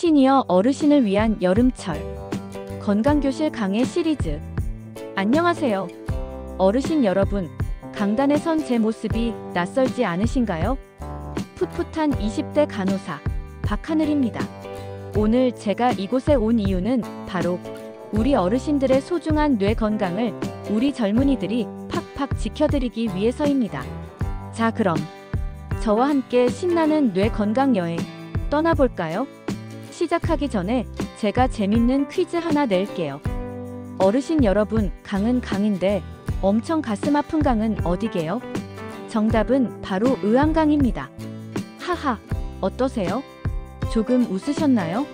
시니어 어르신을 위한 여름철 건강교실 강의 시리즈. 안녕하세요. 어르신 여러분, 강단에 선 제 모습이 낯설지 않으신가요? 풋풋한 20대 간호사 박하늘입니다. 오늘 제가 이곳에 온 이유는 바로 우리 어르신들의 소중한 뇌 건강을 우리 젊은이들이 팍팍 지켜드리기 위해서입니다. 자, 그럼 저와 함께 신나는 뇌 건강 여행 떠나볼까요? 시작하기 전에 제가 재밌는 퀴즈 하나 낼게요. 어르신 여러분, 강은 강인데 엄청 가슴 아픈 강은 어디게요? 정답은 바로 의왕강입니다. 하하, 어떠세요? 조금 웃으셨나요?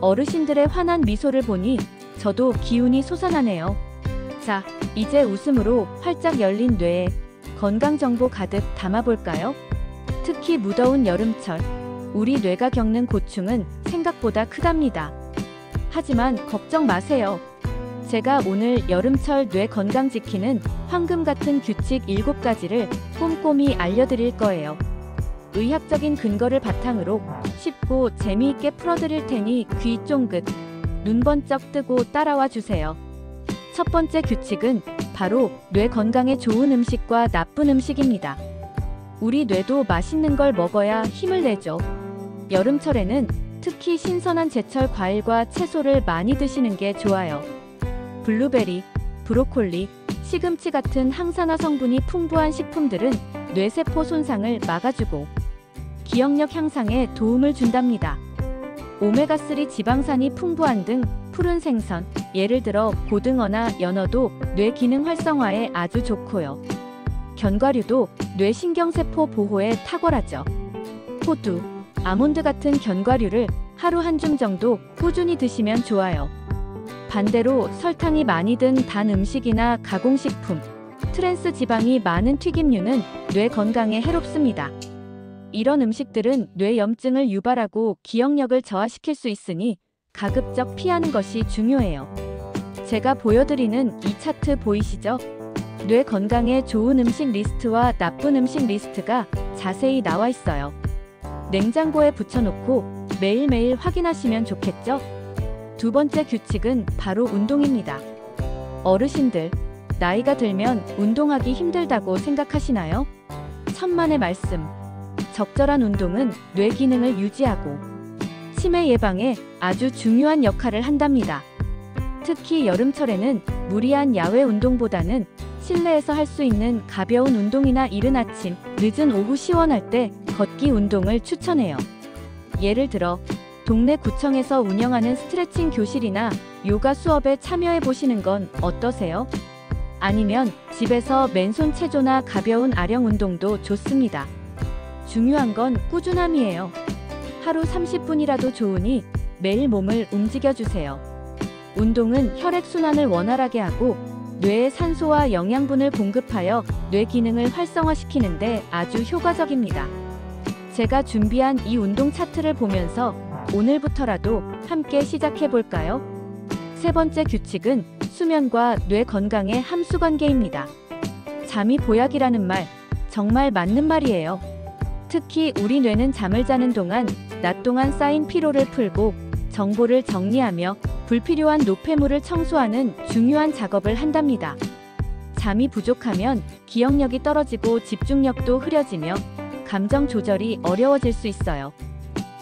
어르신들의 환한 미소를 보니 저도 기운이 솟아나네요. 자, 이제 웃음으로 활짝 열린 뇌에 건강 정보 가득 담아볼까요? 특히 무더운 여름철, 우리 뇌가 겪는 고충은 생각보다 크답니다. 하지만 걱정 마세요. 제가 오늘 여름철 뇌 건강 지키는 황금 같은 규칙 7가지를 꼼꼼히 알려드릴 거예요. 의학적인 근거를 바탕으로 쉽고 재미있게 풀어드릴 테니 귀 쫑긋, 눈 번쩍 뜨고 따라와 주세요. 첫 번째 규칙은 바로 뇌 건강에 좋은 음식과 나쁜 음식입니다. 우리 뇌도 맛있는 걸 먹어야 힘을 내죠. 여름철에는 특히 신선한 제철 과일과 채소를 많이 드시는 게 좋아요. 블루베리, 브로콜리, 시금치 같은 항산화 성분이 풍부한 식품들은 뇌세포 손상을 막아주고 기억력 향상에 도움을 준답니다. 오메가3 지방산이 풍부한 등 푸른 생선, 예를 들어 고등어나 연어도 뇌 기능 활성화에 아주 좋고요. 견과류도 뇌 신경세포 보호에 탁월하죠. 호두, 아몬드 같은 견과류를 하루 한 줌 정도 꾸준히 드시면 좋아요. 반대로 설탕이 많이 든 단 음식이나 가공식품, 트랜스 지방이 많은 튀김류는 뇌 건강에 해롭습니다. 이런 음식들은 뇌 염증을 유발하고 기억력을 저하시킬 수 있으니 가급적 피하는 것이 중요해요. 제가 보여드리는 이 차트 보이시죠? 뇌 건강에 좋은 음식 리스트와 나쁜 음식 리스트가 자세히 나와 있어요. 냉장고에 붙여놓고 매일매일 확인하시면 좋겠죠? 두 번째 규칙은 바로 운동입니다. 어르신들, 나이가 들면 운동하기 힘들다고 생각하시나요? 천만의 말씀. 적절한 운동은 뇌 기능을 유지하고 치매 예방에 아주 중요한 역할을 한답니다. 특히 여름철에는 무리한 야외 운동보다는 실내에서 할 수 있는 가벼운 운동이나 이른 아침, 늦은 오후 시원할 때 걷기 운동을 추천해요. 예를 들어 동네 구청에서 운영하는 스트레칭 교실이나 요가 수업에 참여해 보시는 건 어떠세요? 아니면 집에서 맨손 체조나 가벼운 아령 운동도 좋습니다. 중요한 건 꾸준함이에요. 하루 30분이라도 좋으니 매일 몸을 움직여주세요. 운동은 혈액순환을 원활하게 하고 뇌에 산소와 영양분을 공급하여 뇌 기능을 활성화시키는데 아주 효과적입니다. 제가 준비한 이 운동 차트를 보면서 오늘부터라도 함께 시작해볼까요? 세 번째 규칙은 수면과 뇌 건강의 함수관계입니다. 잠이 보약이라는 말, 정말 맞는 말이에요. 특히 우리 뇌는 잠을 자는 동안 낮 동안 쌓인 피로를 풀고 정보를 정리하며 불필요한 노폐물을 청소하는 중요한 작업을 한답니다. 잠이 부족하면 기억력이 떨어지고 집중력도 흐려지며 감정 조절이 어려워질 수 있어요.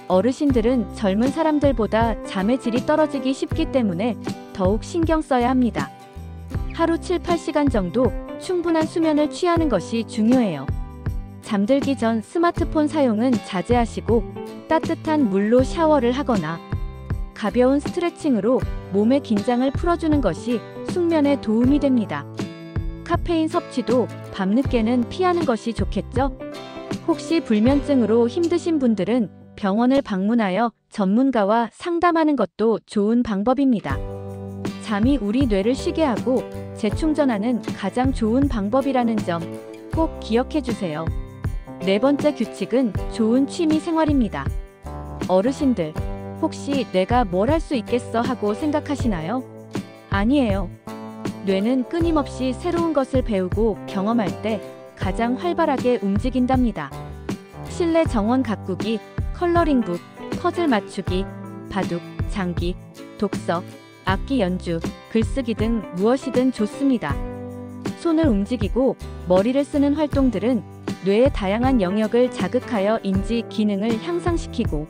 어르신들은 젊은 사람들보다 잠의 질이 떨어지기 쉽기 때문에 더욱 신경 써야 합니다. 하루 7-8시간 정도 충분한 수면을 취하는 것이 중요해요. 잠들기 전 스마트폰 사용은 자제하시고 따뜻한 물로 샤워를 하거나 가벼운 스트레칭으로 몸의 긴장을 풀어주는 것이 숙면에 도움이 됩니다. 카페인 섭취도 밤늦게는 피하는 것이 좋겠죠? 혹시 불면증으로 힘드신 분들은 병원을 방문하여 전문가와 상담하는 것도 좋은 방법입니다. 잠이 우리 뇌를 쉬게 하고 재충전하는 가장 좋은 방법이라는 점 꼭 기억해 주세요. 네 번째 규칙은 좋은 취미 생활입니다. 어르신들, 혹시 내가 뭘 할 수 있겠어 하고 생각하시나요? 아니에요. 뇌는 끊임없이 새로운 것을 배우고 경험할 때 가장 활발하게 움직인답니다. 실내 정원 가꾸기, 컬러링북, 퍼즐 맞추기, 바둑, 장기, 독서, 악기 연주, 글쓰기 등 무엇이든 좋습니다. 손을 움직이고 머리를 쓰는 활동들은 뇌의 다양한 영역을 자극하여 인지 기능을 향상시키고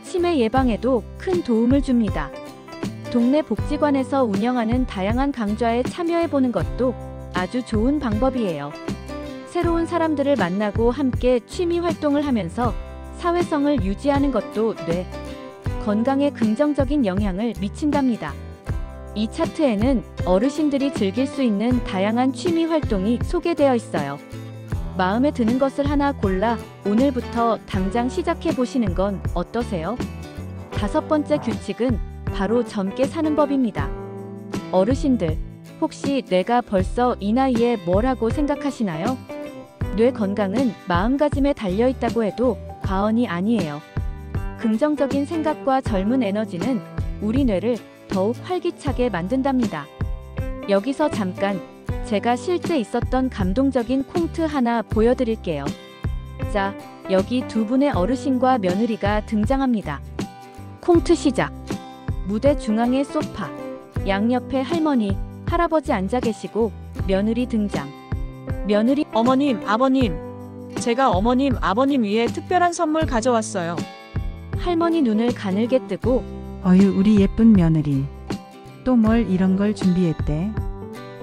치매 예방에도 큰 도움을 줍니다. 동네 복지관에서 운영하는 다양한 강좌에 참여해보는 것도 아주 좋은 방법이에요. 새로운 사람들을 만나고 함께 취미 활동을 하면서 사회성을 유지하는 것도 뇌 건강에 긍정적인 영향을 미친답니다. 이 차트에는 어르신들이 즐길 수 있는 다양한 취미 활동이 소개되어 있어요. 마음에 드는 것을 하나 골라 오늘부터 당장 시작해 보시는 건 어떠세요? 5번째 규칙은 바로 젊게 사는 법입니다. 어르신들, 혹시 내가 벌써 이 나이에 뭘 하고 생각하시나요? 뇌 건강은 마음가짐에 달려 있다고 해도 과언이 아니에요. 긍정적인 생각과 젊은 에너지는 우리 뇌를 더욱 활기차게 만든답니다. 여기서 잠깐 제가 실제 있었던 감동적인 콩트 하나 보여드릴게요. 자, 여기 두 분의 어르신과 며느리가 등장합니다. 콩트 시작. 무대 중앙에 소파, 양옆에 할머니, 할아버지 앉아 계시고 며느리 등장. 며느리, 어머님, 아버님. 제가 어머님, 아버님 위해 특별한 선물 가져왔어요. 할머니 눈을 가늘게 뜨고 어휴, 우리 예쁜 며느리. 또 뭘 이런 걸 준비했대?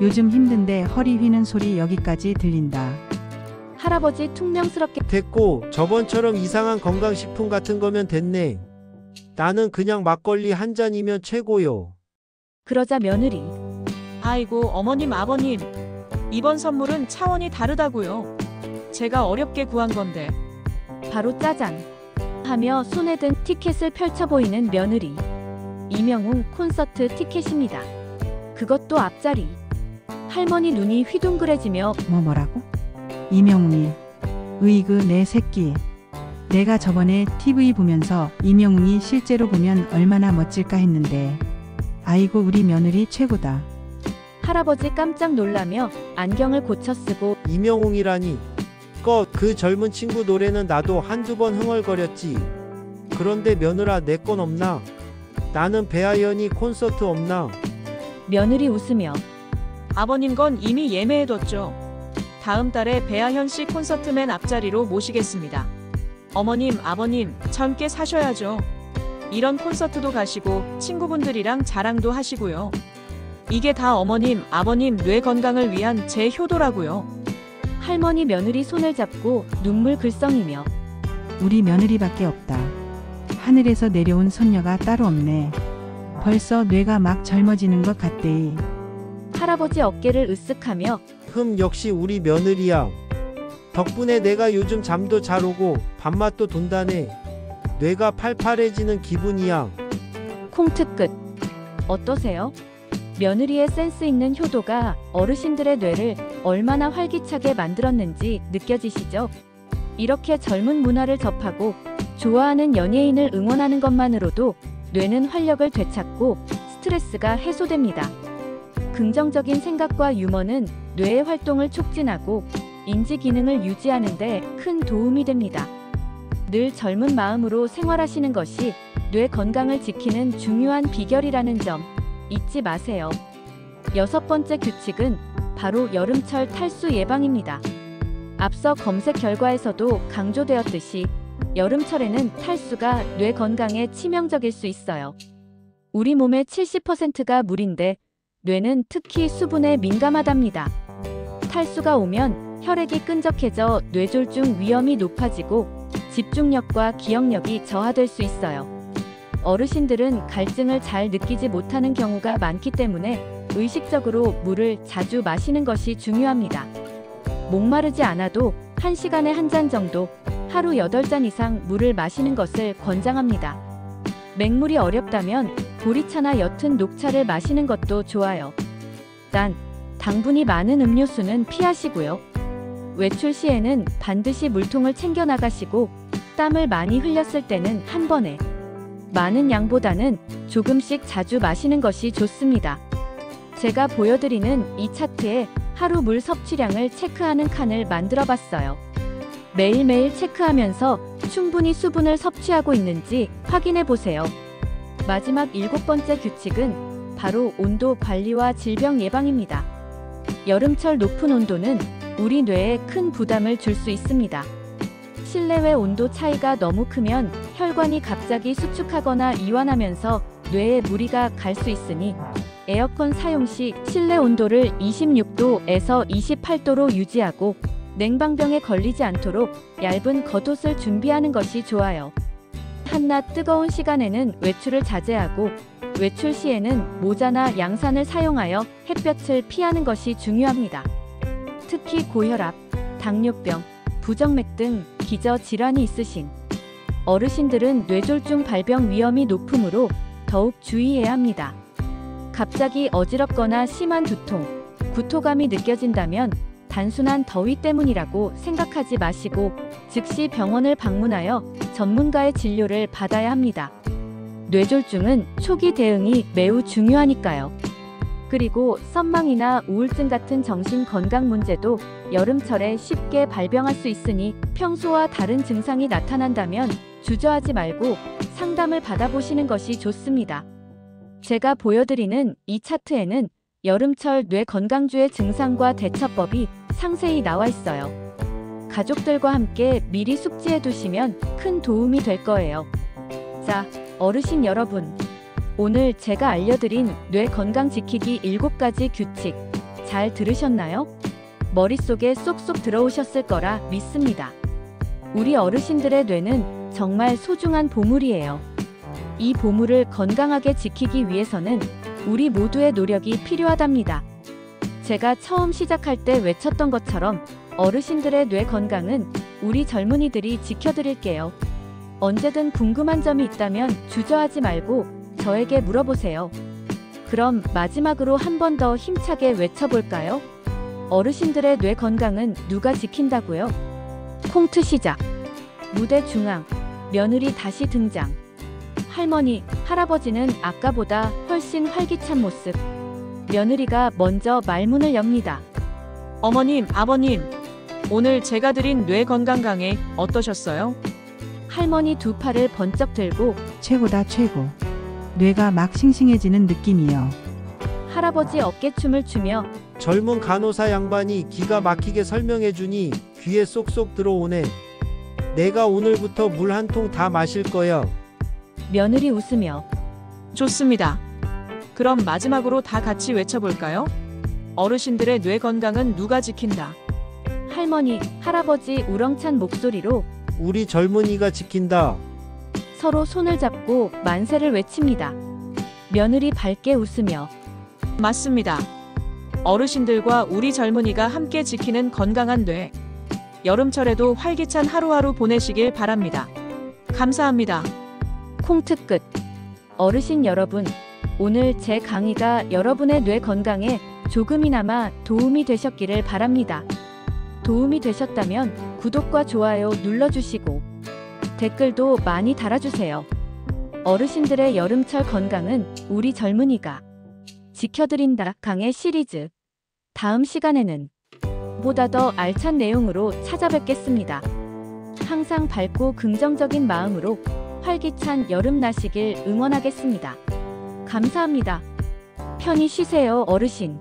요즘 힘든데 허리 휘는 소리 여기까지 들린다. 할아버지 퉁명스럽게 됐고, 저번처럼 이상한 건강식품 같은 거면 됐네. 나는 그냥 막걸리 한 잔이면 최고요. 그러자 며느리, 아이고, 어머님, 아버님. 이번 선물은 차원이 다르다고요. 제가 어렵게 구한 건데. 바로 짜잔 하며 손에 든 티켓을 펼쳐 보이는 며느리. 이명웅 콘서트 티켓입니다. 그것도 앞자리. 할머니 눈이 휘둥그레지며 뭐라고? 이명웅이. 으이그 내 새끼. 내가 저번에 TV 보면서 이명웅이 실제로 보면 얼마나 멋질까 했는데. 아이고, 우리 며느리 최고다. 할아버지 깜짝 놀라며 안경을 고쳐 쓰고 이명웅이라니. 그 젊은 친구 노래는 나도 한두 번 흥얼거렸지. 그런데 며느라, 내 건 없나? 나는 배아연이 콘서트 없나? 며느리 웃으며 아버님 건 이미 예매해뒀죠. 다음 달에 배아현 씨 콘서트 맨 앞자리로 모시겠습니다. 어머님, 아버님, 젊게 사셔야죠. 이런 콘서트도 가시고 친구분들이랑 자랑도 하시고요. 이게 다 어머님, 아버님 뇌 건강을 위한 제 효도라고요. 할머니 며느리 손을 잡고 눈물 글썽이며 우리 며느리밖에 없다. 하늘에서 내려온 손녀가 따로 없네. 벌써 뇌가 막 젊어지는 것 같대. 할아버지 어깨를 으쓱하며 역시 우리 며느리야. 덕분에 내가 요즘 잠도 잘 오고 밥맛도 돈다네. 뇌가 팔팔해지는 기분이야. 콩트 끝. 어떠세요? 며느리의 센스 있는 효도가 어르신들의 뇌를 얼마나 활기차게 만들었는지 느껴지시죠? 이렇게 젊은 문화를 접하고 좋아하는 연예인을 응원하는 것만으로도 뇌는 활력을 되찾고 스트레스가 해소됩니다. 긍정적인 생각과 유머는 뇌의 활동을 촉진하고 인지 기능을 유지하는 데 큰 도움이 됩니다. 늘 젊은 마음으로 생활하시는 것이 뇌 건강을 지키는 중요한 비결이라는 점 잊지 마세요. 6번째 규칙은 바로 여름철 탈수 예방입니다. 앞서 검색 결과에서도 강조되었듯이 여름철에는 탈수가 뇌 건강에 치명적일 수 있어요. 우리 몸의 70%가 물인데 뇌는 특히 수분에 민감하답니다. 탈수가 오면 혈액이 끈적해져 뇌졸중 위험이 높아지고 집중력과 기억력이 저하될 수 있어요. 어르신들은 갈증을 잘 느끼지 못하는 경우가 많기 때문에 의식적으로 물을 자주 마시는 것이 중요합니다. 목마르지 않아도 1시간에 한 잔 정도, 하루 8잔 이상 물을 마시는 것을 권장합니다. 맹물이 어렵다면 보리차나 옅은 녹차를 마시는 것도 좋아요. 단, 당분이 많은 음료수는 피하시고요. 외출 시에는 반드시 물통을 챙겨 나가시고 땀을 많이 흘렸을 때는 한 번에 많은 양보다는 조금씩 자주 마시는 것이 좋습니다. 제가 보여드리는 이 차트에 하루 물 섭취량을 체크하는 칸을 만들어 봤어요. 매일매일 체크하면서 충분히 수분을 섭취하고 있는지 확인해 보세요. 마지막 7번째 규칙은 바로 온도 관리와 질병 예방입니다. 여름철 높은 온도는 우리 뇌에 큰 부담을 줄 수 있습니다. 실내외 온도 차이가 너무 크면 혈관이 갑자기 수축하거나 이완하면서 뇌에 무리가 갈 수 있으니 에어컨 사용 시 실내 온도를 26도에서 28도로 유지하고 냉방병에 걸리지 않도록 얇은 겉옷을 준비하는 것이 좋아요. 한낮 뜨거운 시간에는 외출을 자제하고 외출 시에는 모자나 양산을 사용하여 햇볕을 피하는 것이 중요합니다. 특히 고혈압, 당뇨병, 부정맥 등 기저 질환이 있으신 어르신들은 뇌졸중 발병 위험이 높으므로 더욱 주의해야 합니다. 갑자기 어지럽거나 심한 두통, 구토감이 느껴진다면 단순한 더위 때문이라고 생각하지 마시고 즉시 병원을 방문하여 전문가의 진료를 받아야 합니다. 뇌졸중은 초기 대응이 매우 중요하니까요. 그리고 선망이나 우울증 같은 정신 건강 문제도 여름철에 쉽게 발병할 수 있으니 평소와 다른 증상이 나타난다면 주저하지 말고 상담을 받아보시는 것이 좋습니다. 제가 보여드리는 이 차트에는 여름철 뇌 건강주의 증상과 대처법이 상세히 나와 있어요. 가족들과 함께 미리 숙지해 두시면 큰 도움이 될 거예요. 자, 어르신 여러분. 오늘 제가 알려드린 뇌 건강 지키기 7가지 규칙 잘 들으셨나요? 머릿속에 쏙쏙 들어오셨을 거라 믿습니다. 우리 어르신들의 뇌는 정말 소중한 보물이에요. 이 보물을 건강하게 지키기 위해서는 우리 모두의 노력이 필요하답니다. 제가 처음 시작할 때 외쳤던 것처럼 어르신들의 뇌 건강은 우리 젊은이들이 지켜드릴게요. 언제든 궁금한 점이 있다면 주저하지 말고 저에게 물어보세요. 그럼 마지막으로 한 번 더 힘차게 외쳐볼까요? 어르신들의 뇌 건강은 누가 지킨다고요? 콩트 시작. 무대 중앙. 며느리 다시 등장. 할머니, 할아버지는 아까보다 훨씬 활기찬 모습. 며느리가 먼저 말문을 엽니다. 어머님, 아버님, 오늘 제가 드린 뇌 건강 강의 어떠셨어요? 할머니 두 팔을 번쩍 들고 최고다 최고. 뇌가 막 싱싱해지는 느낌이요. 할아버지 어깨춤을 추며 젊은 간호사 양반이 기가 막히게 설명해주니 귀에 쏙쏙 들어오네. 내가 오늘부터 물 한 통 다 마실 거야. 며느리 웃으며 좋습니다. 그럼 마지막으로 다 같이 외쳐볼까요? 어르신들의 뇌 건강은 누가 지킨다. 할머니, 할아버지 우렁찬 목소리로 우리 젊은이가 지킨다. 서로 손을 잡고 만세를 외칩니다. 며느리 밝게 웃으며 맞습니다. 어르신들과 우리 젊은이가 함께 지키는 건강한 뇌. 여름철에도 활기찬 하루하루 보내시길 바랍니다. 감사합니다. 콩트 끝. 어르신 여러분, 오늘 제 강의가 여러분의 뇌 건강에 조금이나마 도움이 되셨기를 바랍니다. 도움이 되셨다면 구독과 좋아요 눌러주시고 댓글도 많이 달아주세요. 어르신들의 여름철 건강은 우리 젊은이가 지켜드린다 강의 시리즈. 다음 시간에는 보다 더 알찬 내용으로 찾아뵙겠습니다. 항상 밝고 긍정적인 마음으로 활기찬 여름 나시길 응원하겠습니다. 감사합니다. 편히 쉬세요, 어르신.